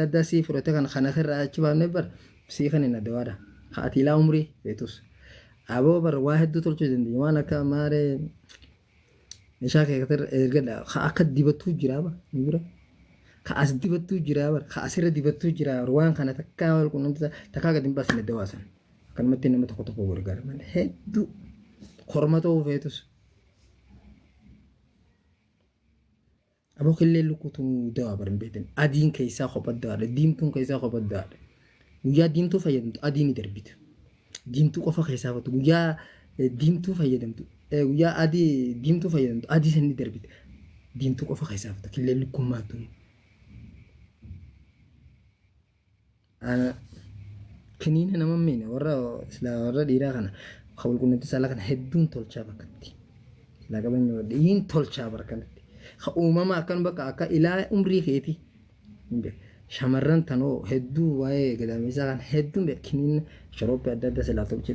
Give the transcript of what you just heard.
adda sii fudhate kana irraa achi baafnee bar sii kan hin addawaadha. Haati ilaa umrii feetus. Aboo bar waa hedduu tolchuu dandeenya waan akka maaree meeshaa keessa ergadha akka dibattuu jira ba ni bira. Kaas dibattuu jira bar kaasirra dibattuu jira waan kana takkaa wal qunnamtisa takkaa gadi hin baasne dawaasan. Akkanumatti nama tokko tokko gargaara hedduu korma ta'uu feetus. Aboo killee lukkutu dawaa bar hin beekne adiin keessaa qophaddaadha diimtuun keessaa qophaddaadha. Guyyaa diimtuu fayyadamtu adiin ni darbita. Diimtuu qofa keessaa fattu guyyaa diimtuu fayyadamtu guyyaa adii diimtuu fayyadamtu adii san ni darbita. Diimtuu qofa keessaa fattu killee lukkummaatu. Kiniina nama miina warra dhiiraa kana wal qunnamtii saalaa kana hedduun tolchaa bakkatti. Silaa qabanya wadhiin tolchaa barkanatti. Ka uumama akkan bakka akka ilaa umrii keeti. Shamarran tanoo hedduu waa'ee gadaameessaa kan hedduun kiniina shorooppii adda addaa silaa tolchee